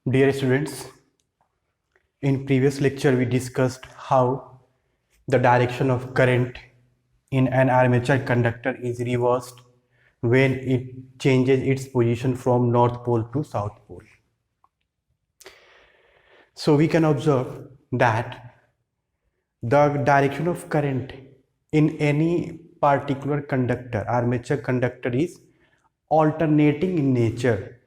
Dear students, in previous lecture we discussed how the direction of current in an armature conductor is reversed when it changes its position from north pole to south pole. So we can observe that the direction of current in any particular conductor, armature conductor, is alternating in nature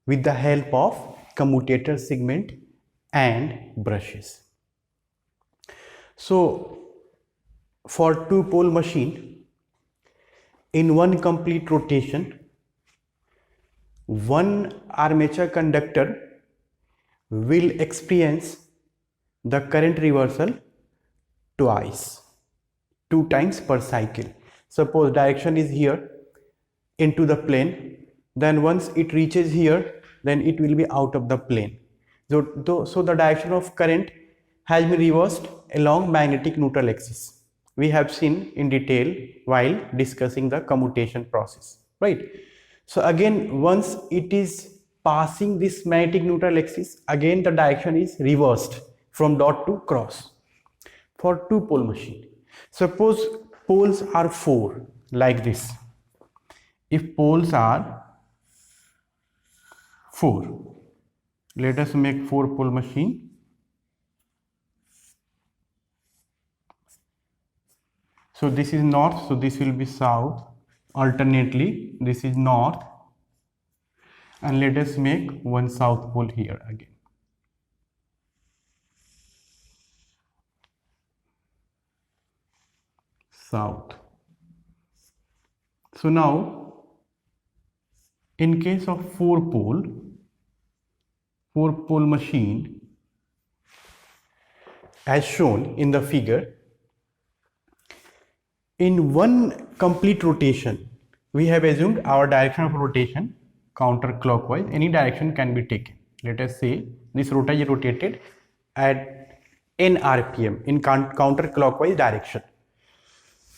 with the help of commutator segment and brushes. So for two pole machine, in one complete rotation, one armature conductor will experience the current reversal twice, 2 times per cycle. Suppose direction is here into the plane, then once it reaches here, then it will be out of the plane. So the direction of current has been reversed along magnetic neutral axis. We have seen in detail while discussing the commutation process, right? So again, once it is passing this magnetic neutral axis, again the direction is reversed from dot to cross. For two pole machine, suppose poles are 4 like this. If poles are 4, let us make 4 pole machine. So this is north, so this will be south. Alternately, this is north, and let us make one south pole here again. South. So now, in case of 4 pole machine, as shown in the figure, in one complete rotation, we have assumed our direction of rotation counterclockwise. Any direction can be taken. Let us say this rotor is rotated at n rpm in counterclockwise direction.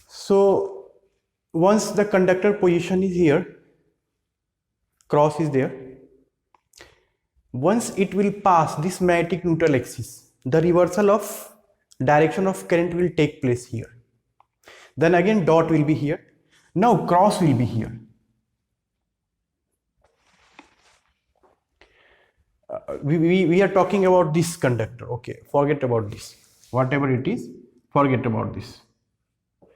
So once the conductor position is here, cross is there, once it will pass this magnetic neutral axis, the reversal of direction of current will take place here. Then again dot will be here. Now cross will be here. We are talking about this conductor. Okay, forget about this. Whatever it is, forget about this.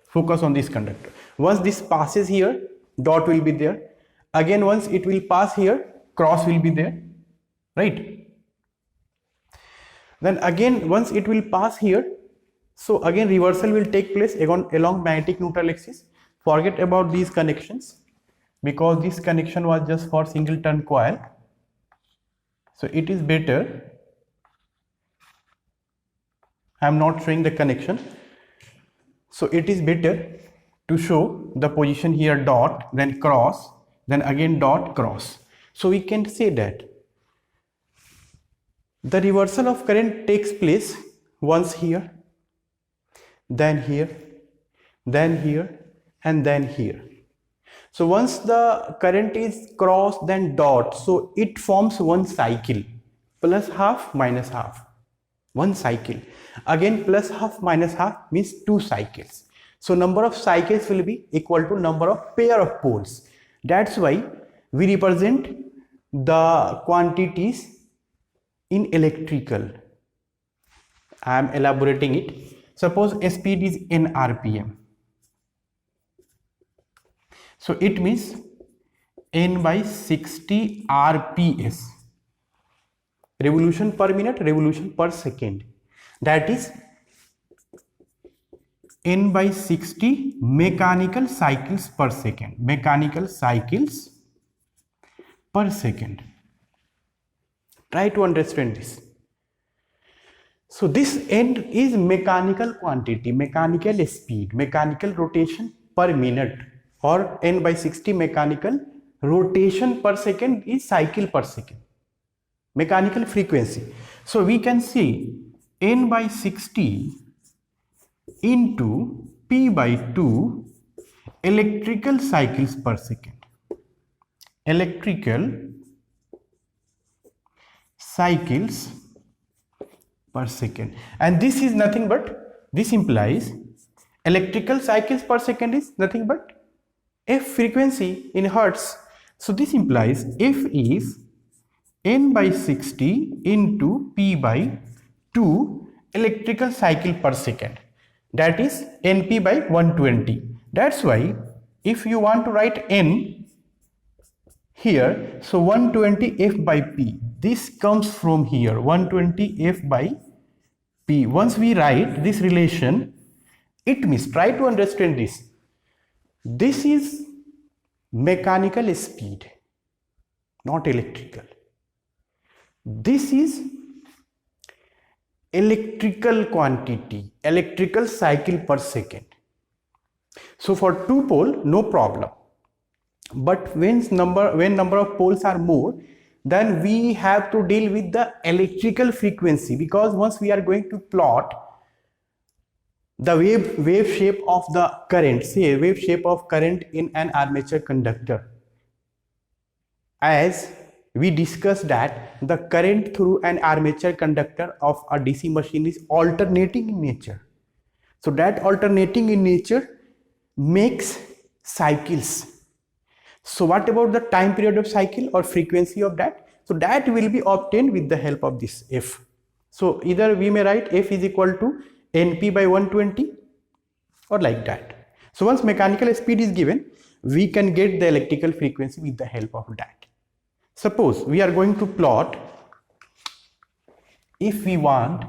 Focus on this conductor. Once this passes here, dot will be there. Again, once it will pass here, cross will be there, right? Then again, once it will pass here, so again reversal will take place along magnetic neutral axis. Forget about these connections because this connection was just for single turn coil. So it is better, I am not showing the connection. So it is better to show the position here dot, then cross, then again dot, cross. So we can say that the reversal of current takes place once here, then here, then here, and then here. So once the current is cross, then dot, so it forms one cycle, plus half, minus half. One cycle. Again plus half minus half means 2 cycles. So number of cycles will be equal to number of pair of poles. That's why we represent the quantities in electrical. I am elaborating it. Suppose speed is n rpm. So it means n by 60 rps. Revolution per minute, revolution per second. That is n by 60 mechanical cycles per second. Mechanical cycles per second. Try to understand this. So this n is mechanical quantity, mechanical speed, mechanical rotation per minute, or n by 60 mechanical rotation per second is cycle per second. Mechanical frequency. So we can see n by 60 into p by 2 electrical cycles per second. Electrical cycles per second, and this is nothing but, this implies electrical cycles per second is nothing but f frequency in hertz. So this implies f is n by 60 into p by 2 electrical cycle per second, that is np by 120. That's why if you want to write n here, so 120 f by p, this comes from here, 120 f by p. Once we write this relation, it means, try to understand this, this is mechanical speed, not electrical. This is electrical quantity, electrical cycle per second. So for two pole, no problem. But when number of poles are more, then we have to deal with the electrical frequency, because once we are going to plot the wave shape of the current, say wave shape of current in an armature conductor, as we discussed that the current through an armature conductor of a DC machine is alternating in nature. So that alternating in nature makes cycles. So what about the time period of cycle or frequency of that? So that will be obtained with the help of this f. So either we may write f is equal to np by 120 or like that. So once mechanical speed is given, we can get the electrical frequency with the help of that. Suppose we are going to plot, if we want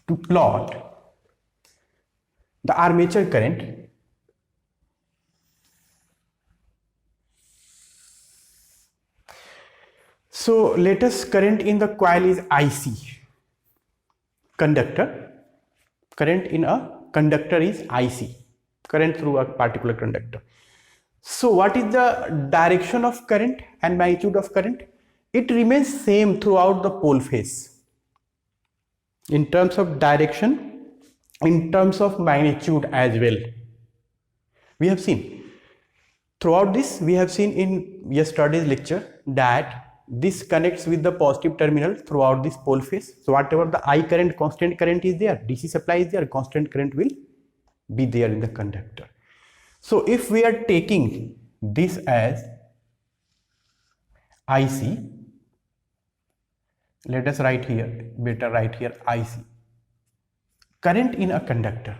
to plot the armature current, so let us, current in the coil is IC, conductor, current in a conductor is IC, current through a particular conductor. So what is the direction of current and magnitude of current? It remains same throughout the pole phase, in terms of direction, in terms of magnitude as well. We have seen throughout this, we have seen in yesterday's lecture that this connects with the positive terminal throughout this pole phase. So whatever the I current, constant current is there, DC supply is there, constant current will be there in the conductor. So if we are taking this as IC, let us write here, better write here IC, current in a conductor.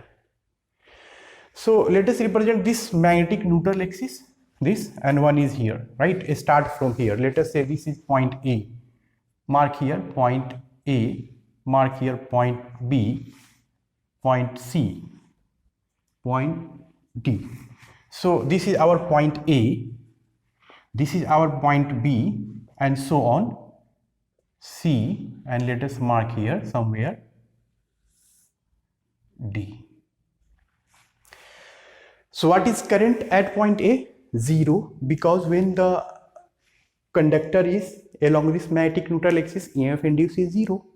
So let us represent this magnetic neutral axis, this, and one is here, right? Start from here. Let us say this is point A. Mark here point A, mark here point B, point C, point D. So this is our point A, this is our point B, and so on, C, and let us mark here somewhere D. So what is current at point A? 0, because when the conductor is along this magnetic neutral axis, EMF induced is 0.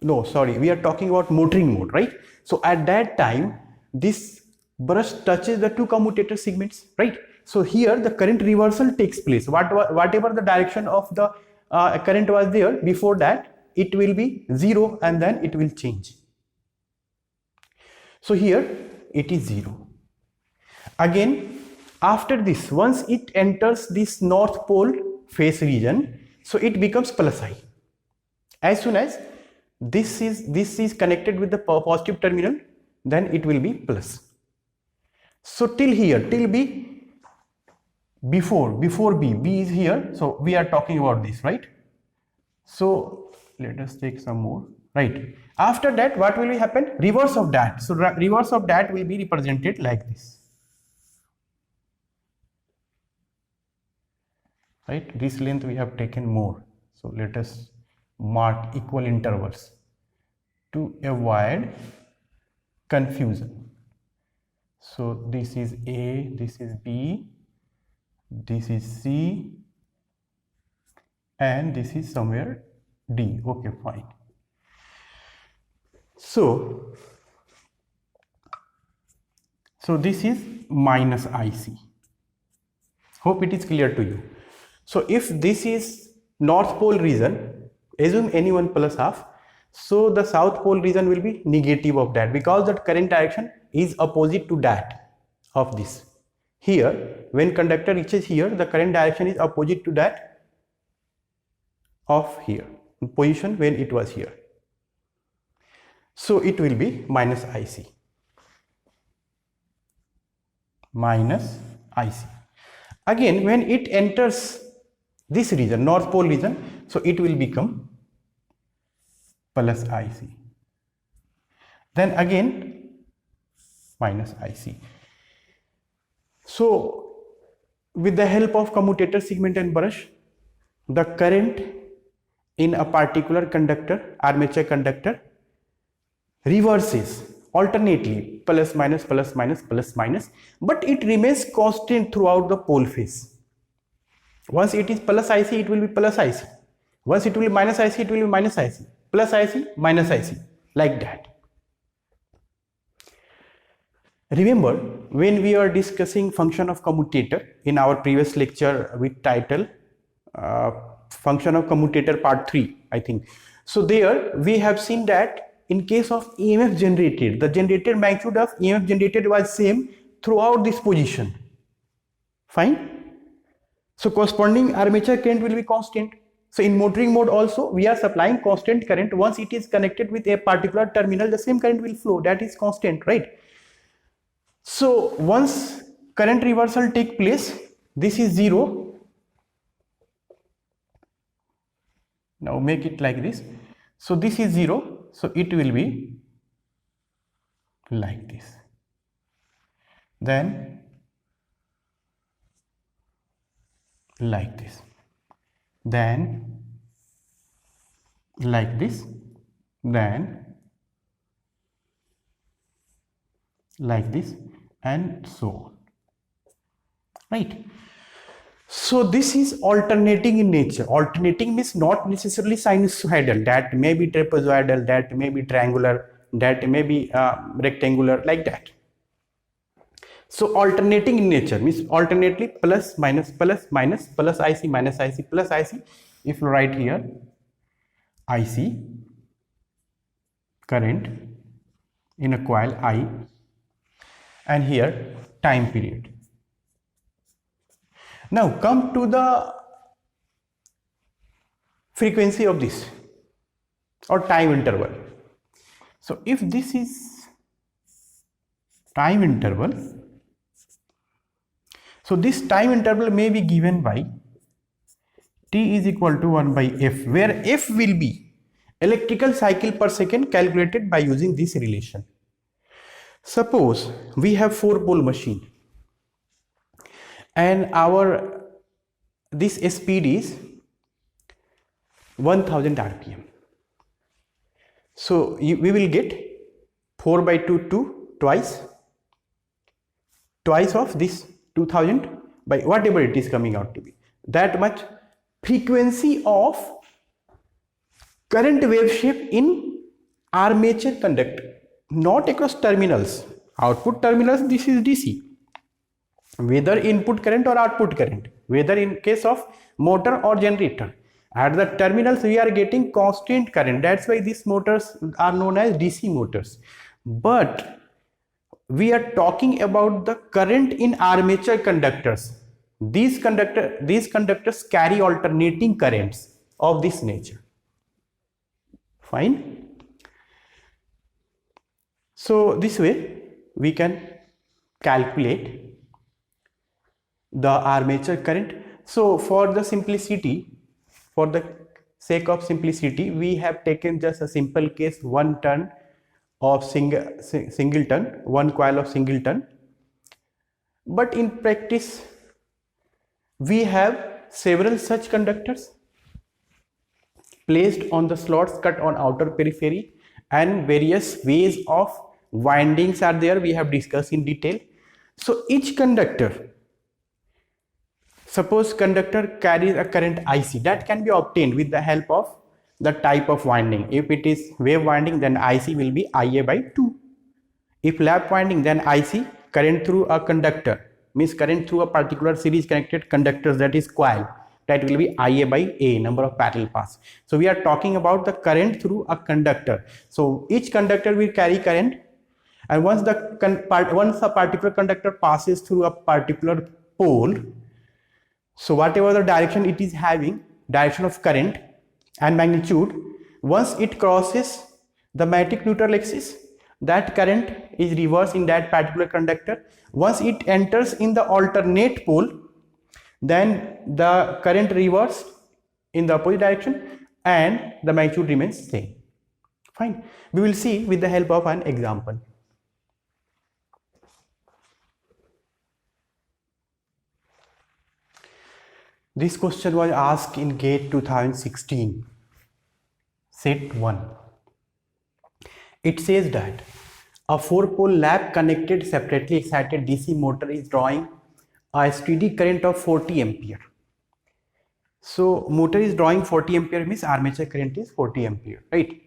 No, sorry, we are talking about motoring mode, right? So at that time, this brush touches the two commutator segments, right? So here the current reversal takes place. Whatever the direction of the current was there before that, it will be 0 and then it will change. So here it is 0. Again, after this, once it enters this north pole phase region, so it becomes plus I. As soon as this is connected with the positive terminal, then it will be plus. So till here, till B, before B is here, so we are talking about this, right? So let us take some more, right? After that, what will happen? Reverse of that. So reverse of that will be represented like this. Right, this length we have taken more, so let us mark equal intervals to avoid confusion. So this is A, this is B, this is C, and this is somewhere D. Okay, fine. So this is minus IC. Hope it is clear to you. So if this is north pole region, assume any one plus half, so the south pole region will be negative of that, because that current direction is opposite to that of this. Here, when conductor reaches here, the current direction is opposite to that of here, position when it was here. So it will be minus IC. Minus IC. Again, when it enters this region, north pole region, so it will become plus IC. Then again minus IC. So with the help of commutator, segment and brush, the current in a particular conductor, armature conductor, reverses alternately plus minus plus minus plus minus, but it remains constant throughout the pole phase. Once it is plus IC, it will be plus IC. Once it will be minus IC, it will be minus IC. Plus IC, minus IC, like that. Remember, when we are discussing function of commutator in our previous lecture with title function of commutator part 3, I think. So there we have seen that in case of EMF generated, the generated magnitude of EMF generated was same throughout this position. Fine. So corresponding armature current will be constant. So in motoring mode also we are supplying constant current. Once it is connected with a particular terminal, the same current will flow. That is constant, right? So once current reversal take place, this is 0. Now make it like this. So this is 0. So it will be like this. Then like this. Then like this. Then like this, and so on, right? So this is alternating in nature. Alternating means not necessarily sinusoidal, that may be trapezoidal, that may be triangular, that may be rectangular, like that. So alternating in nature means alternately plus minus plus minus, plus IC minus IC plus IC. If you write here IC current in a coil I, and here time period. Now come to the frequency of this or time interval. So if this is time interval, so this time interval may be given by T is equal to 1 by F, where F will be electrical cycle per second calculated by using this relation. Suppose we have 4-pole machine and this speed is 1000 RPM. So we will get 4 by 2 twice of this 2000 by whatever it is coming out to be. That much frequency of current wave shape in armature conductor. Not across terminals. Output terminals, this is DC. Whether input current or output current, whether in case of motor or generator, at the terminals we are getting constant current. That's why these motors are known as DC motors. But we are talking about the current in armature conductors. These conductors carry alternating currents of this nature. Fine. So this way we can calculate the armature current. So for the simplicity, for the sake of simplicity, we have taken just a simple case, 1 turn of single turn, 1 coil of single turn. But in practice we have several such conductors placed on the slots cut on outer periphery, and various ways of windings are there, we have discussed in detail. So each conductor, suppose conductor carries a current IC, that can be obtained with the help of the type of winding. If it is wave winding, then IC will be IA by 2. If lap winding, then IC current through a conductor, means current through a particular series connected conductors, that is coil, that will be Ia by A, number of parallel paths. So we are talking about the current through a conductor. So each conductor will carry current, and once a particular conductor passes through a particular pole, so whatever the direction it is having, direction of current and magnitude, once it crosses the magnetic neutral axis, that current is reversed in that particular conductor. Once it enters in the alternate pole, then the current reverses in the opposite direction and the magnitude remains same. Fine. We will see with the help of an example. This question was asked in GATE 2016, set 1. It says that a 4-pole lap connected separately excited DC motor is drawing a steady current of 40 ampere. So motor is drawing 40 ampere means armature current is 40 ampere, right?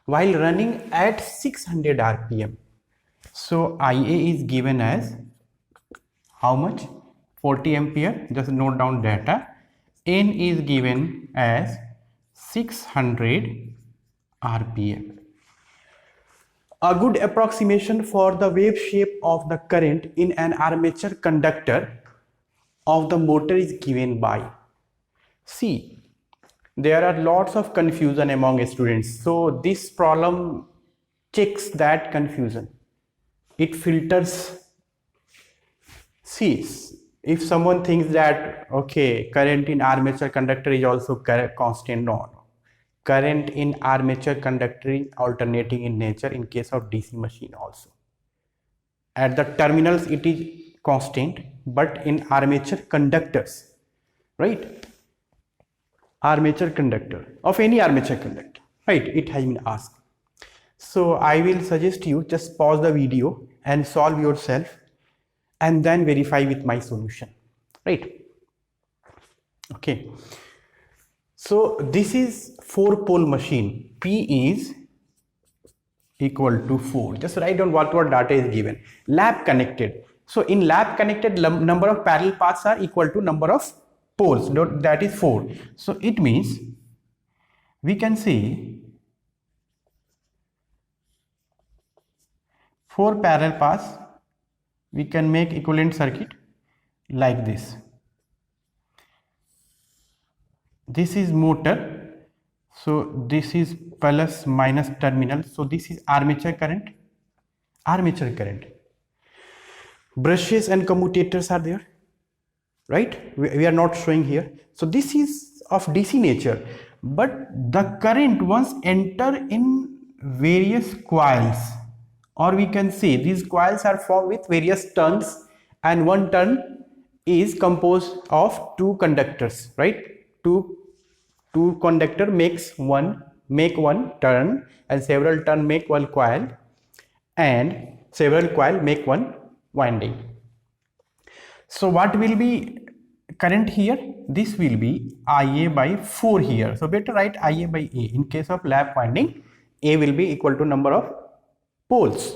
While running at 600 RPM. So Ia is given as how much? 40 ampere, just note down data. N is given as 600 RPM. A good approximation for the wave shape of the current in an armature conductor of the motor is given by. See, there are lots of confusion among students. So this problem checks that confusion. It filters. See, if someone thinks that, okay, current in armature conductor is also constant, no. Current in armature conductor is alternating in nature in case of DC machine also. At the terminals it is constant, but in armature conductors, right? Armature conductor, of any armature conductor, right? It has been asked. So I will suggest you just pause the video and solve yourself and then verify with my solution, right? Okay. So this is 4-pole machine. P is equal to 4. Just write down what data is given. Lap connected. So in lap connected, number of parallel paths are equal to number of poles. That is 4. So it means we can say 4 parallel paths. We can make equivalent circuit like this. This is motor, so this is plus minus terminal, so this is armature current. Brushes and commutators are there, right? We are not showing here. So this is of DC nature, but the current once enter in various coils, or we can say these coils are formed with various turns, and one turn is composed of 2 conductors, right? Two conductor make one turn, and several turn make one coil, and several coil make one winding. So what will be current here? This will be Ia by 4 here. So better write Ia by A. In case of lap winding, A will be equal to number of poles.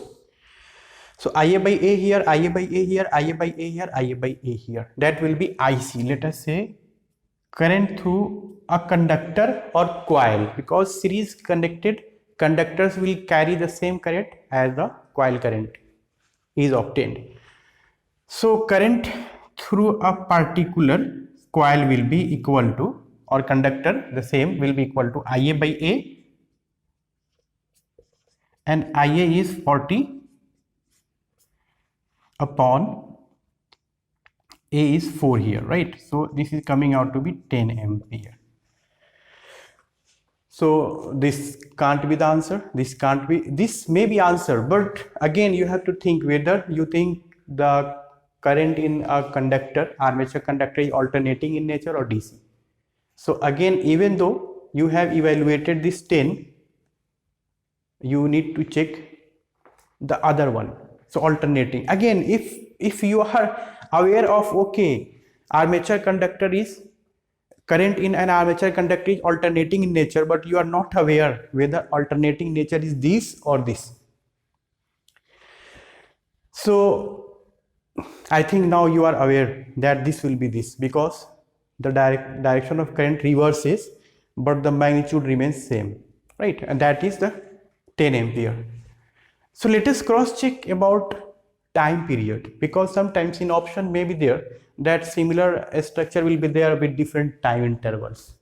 So Ia by A here, Ia by A here, Ia by A here, Ia by A here. That will be IC. Let us say current through a conductor or coil, because series connected conductors will carry the same current as the coil current is obtained. So current through a particular coil will be equal to, or conductor the same will be equal to Ia by A, and Ia is 40 upon A is 4 here, right? So this is coming out to be 10 ampere. So this can't be the answer, this may be answer, but again you have to think whether you think the current in a conductor, armature conductor, is alternating in nature or DC. So again, even though you have evaluated this 10, you need to check the other one. So alternating, again, if you are aware of, okay, armature conductor is, current in an armature conductor is alternating in nature, but you are not aware whether alternating nature is this or this. So I think now you are aware that this will be this, because the direction of current reverses, but the magnitude remains same, right? And that is the 10 ampere. So let us cross check about time period, because sometimes in option may be there that similar structure will be there with different time intervals.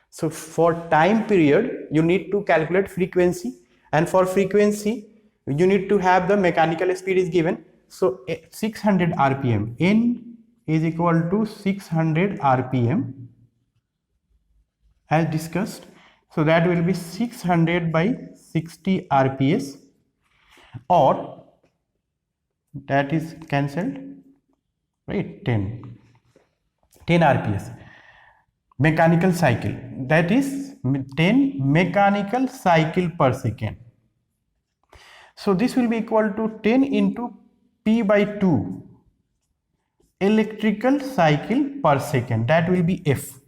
So for time period you need to calculate frequency, and for frequency you need to have the mechanical speed is given. So 600 rpm, n is equal to 600 rpm as discussed. So that will be 600 by 60 rps, or that is cancelled, right? 10 rps mechanical cycle, that is 10 mechanical cycle per second. So this will be equal to 10 into p by 2 electrical cycle per second, that will be f.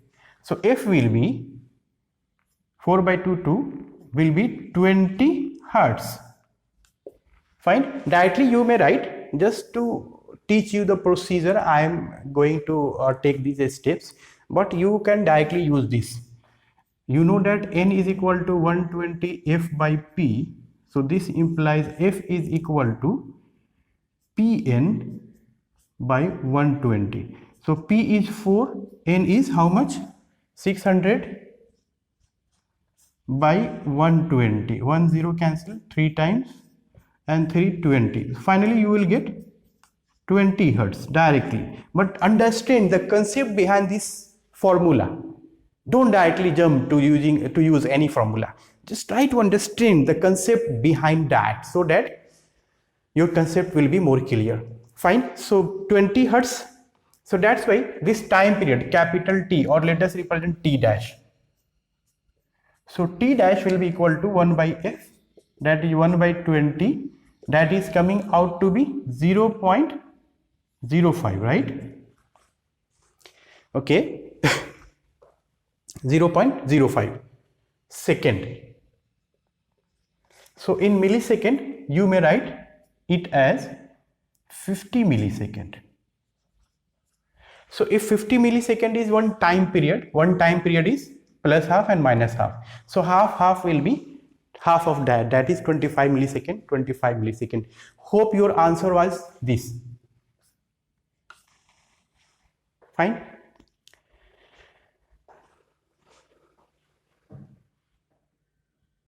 So f will be 4 by 2 will be 20 hertz. Fine. Directly you may write, just to teach you the procedure I am going to take these steps, but you can directly use this. You know that n is equal to 120 f by p, so this implies f is equal to pn by 120. So p is 4, n is how much? 600 by 120, 10 cancel 3 times and 320. Finally you will get 20 hertz directly. But understand the concept behind this formula. Don't directly jump to use any formula. Just try to understand the concept behind that, so that your concept will be more clear. Fine. So 20 hertz. So that's why this time period, capital T, or let us represent T dash. So T dash will be equal to 1 by f, that is 1 by 20, that is coming out to be 0.05, right? Okay. 0.05 second. So in millisecond you may write it as 50 millisecond. So if 50 millisecond is one time period is plus half and minus half. So half will be half of that is 25 millisecond. Hope your answer was this. Fine.